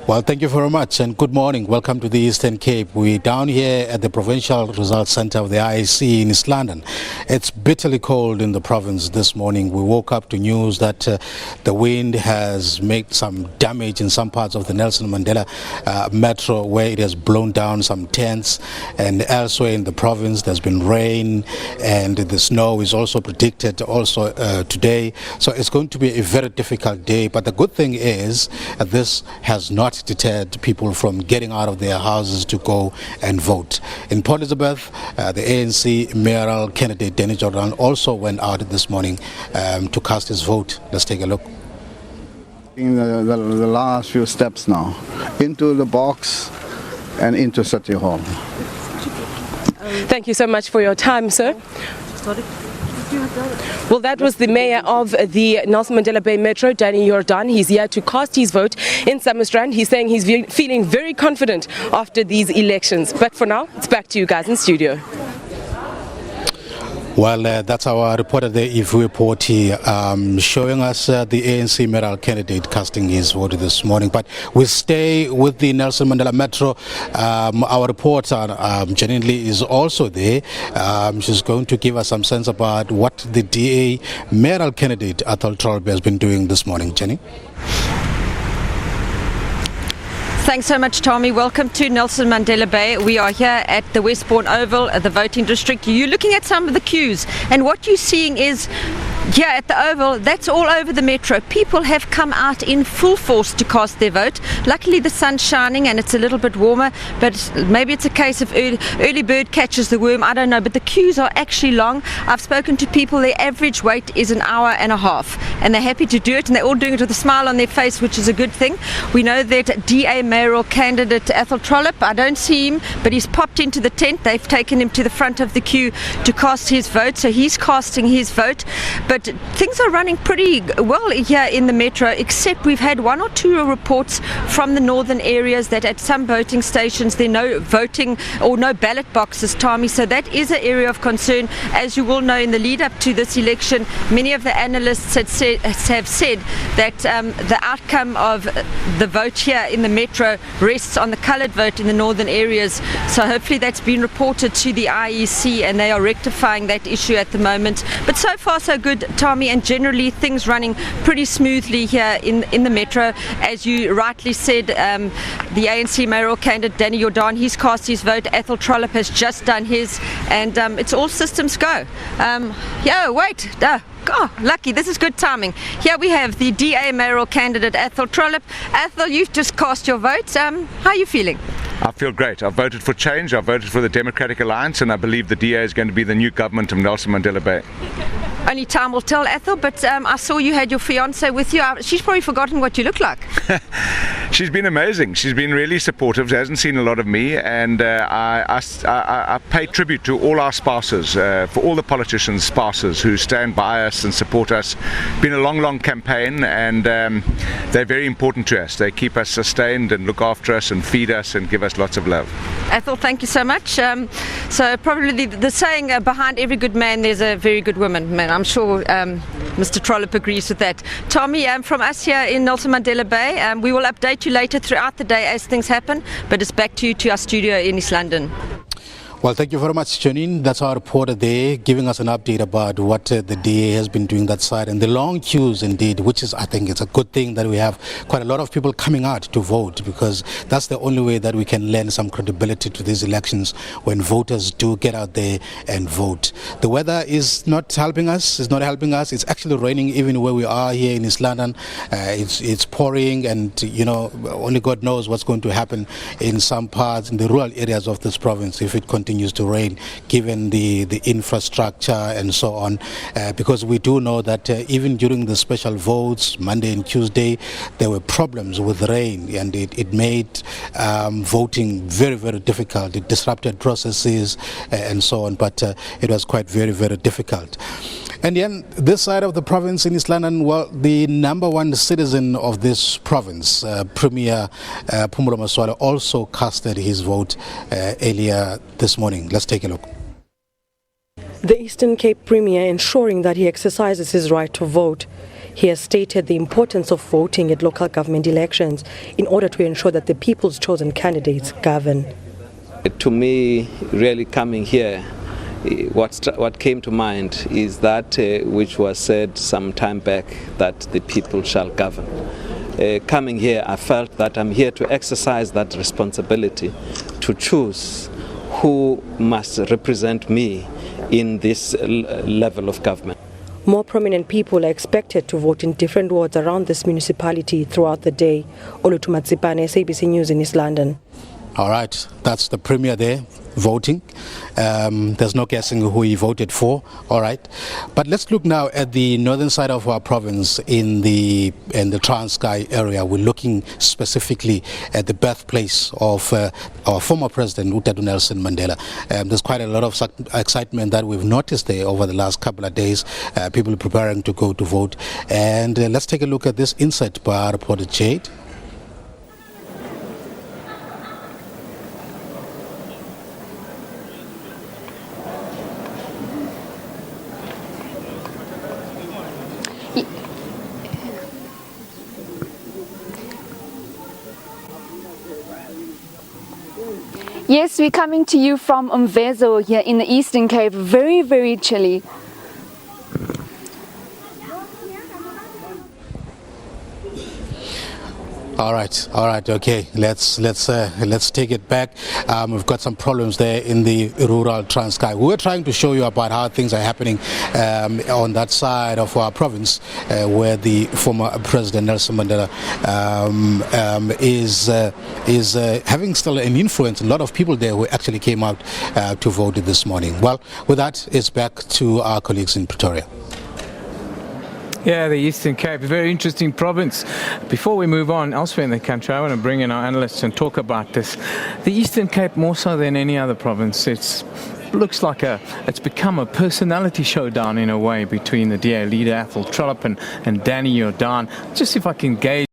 Well, thank you very much and good morning. Welcome to the Eastern Cape. We're down here at the Provincial Results Centre of the IEC in East London. It's bitterly cold in the province this morning. We woke up to news that the wind has made some damage in some parts of the Nelson Mandela metro, where it has blown down some tents, and elsewhere in the province there's been rain and the snow is also predicted also today. So it's going to be a very difficult day, but the good thing is this has not deterred people from getting out of their houses to go and vote. In Port Elizabeth, the ANC mayoral candidate Danny Jordan also went out this morning to cast his vote. Let's take a look. In the last few steps now, into the box and into City Hall. Thank you so much for your time, sir. Well, that was the mayor of the Nelson Mandela Bay Metro, Danny Jordan. He's here to cast his vote in Summerstrand. He's saying he's feeling very confident after these elections. But for now, it's back to you guys in studio. Well, that's our reporter there, Ivu Porti, showing us the ANC mayoral candidate casting his vote this morning. But we stay with the Nelson Mandela Metro. Our reporter, Janine Lee, is also there. She's going to give us some sense about what the DA mayoral candidate, Athol Trollip, has been doing this morning. Jenny? Thanks so much, Tommy. Welcome to Nelson Mandela Bay. We are here at the Westbourne Oval, the voting district. You're looking at some of the queues, and what you're seeing is here at the Oval, that's all over the metro. People have come out in full force to cast their vote. Luckily the sun's shining and it's a little bit warmer, but maybe it's a case of early bird catches the worm, I don't know, but the queues are actually long. I've spoken to people, their average wait is an hour and a half, and they're happy to do it, and they're all doing it with a smile on their face, which is a good thing. We know that DA mayoral candidate Athol Trollip, I don't see him, but he's popped into the tent. They've taken him to the front of the queue to cast his vote, so he's casting his vote. But things are running pretty well here in the metro, except we've had one or two reports from the northern areas that at some voting stations there are no voting or no ballot boxes, Tommy, so that is an area of concern. As you will know, in the lead up to this election, many of the analysts have said that the outcome of the vote here in the metro rests on the coloured vote in the northern areas, so hopefully that's been reported to the IEC and they are rectifying that issue at the moment. But so far so good, Tommy, and generally things running pretty smoothly here in the metro. As you rightly said, the ANC mayoral candidate Danny Jordan, he's cast his vote. Athol Trollip has just done his, and it's all systems go. Oh, lucky, this is good timing. Here we have the DA mayoral candidate Athol Trollip. Athol, you've just cast your vote. How are you feeling? I feel great. I've voted for change, I've voted for the Democratic Alliance, and I believe the DA is going to be the new government of Nelson Mandela Bay. Only time will tell, Athol, but I saw you had your fiancée with you. She's probably forgotten what you look like. She's been amazing. She's been really supportive. She hasn't seen a lot of me, and I pay tribute to all our spouses, for all the politicians' spouses who stand by us and support us. It's been a long campaign, and they're very important to us. They keep us sustained and look after us and feed us and give us lots of love. Athol, thank you so much. So probably the saying behind every good man there's a very good woman. Man, I'm sure Mr. Trollip agrees with that. Tommy, from us here in Nelson Mandela Bay, we will update you later throughout the day as things happen, but it's back to you to our studio in East London. Well, thank you very much, Janine. That's our reporter there, giving us an update about what the DA has been doing that side, and the long queues indeed, which is, I think it's a good thing that we have quite a lot of people coming out to vote, because that's the only way that we can lend some credibility to these elections, when voters do get out there and vote. The weather is not helping us. It's not helping us. It's actually raining even where we are here in East London. It's pouring, and you know, only God knows what's going to happen in some parts, in the rural areas of this province, if it continues to rain, given the infrastructure and so on, because we do know that even during the special votes Monday and Tuesday there were problems with rain, and it made voting very difficult. It disrupted processes and so on, but it was quite very difficult. And then this side of the province in East London, well, the number one citizen of this province, Premier Phumulo Masualle, also casted his vote earlier this morning. Let's take a look. The Eastern Cape Premier ensuring that he exercises his right to vote. He has stated the importance of voting at local government elections in order to ensure that the people's chosen candidates govern. To me, really coming here, what came to mind is that which was said some time back, that the people shall govern. Coming here, I felt that I'm here to exercise that responsibility to choose who must represent me in this level of government. More prominent people are expected to vote in different wards around this municipality throughout the day. Olutumatsipane, SABC News in East London. All right, that's the premier there voting. There's no guessing who he voted for. All right, but let's look now at the northern side of our province in the Transkei area. We're looking specifically at the birthplace of our former president, Nelson Mandela. There's quite a lot of excitement that we've noticed there over the last couple of days. People preparing to go to vote, and let's take a look at this insight by our reporter Jade. Yes, we're coming to you from Umvezo here in the Eastern Cape. Very, very chilly. All right, okay. Let's take it back. We've got some problems there in the rural Transkei. We're trying to show you about how things are happening on that side of our province, where the former President Nelson Mandela is having still an influence. A lot of people there who actually came out to vote this morning. Well, with that, it's back to our colleagues in Pretoria. Yeah, the Eastern Cape, a very interesting province. Before we move on elsewhere in the country, I want to bring in our analysts and talk about this. The Eastern Cape, more so than any other province, looks like it's become a personality showdown in a way between the DA leader Athol Trollip and Danny Jordan. Just if I can gauge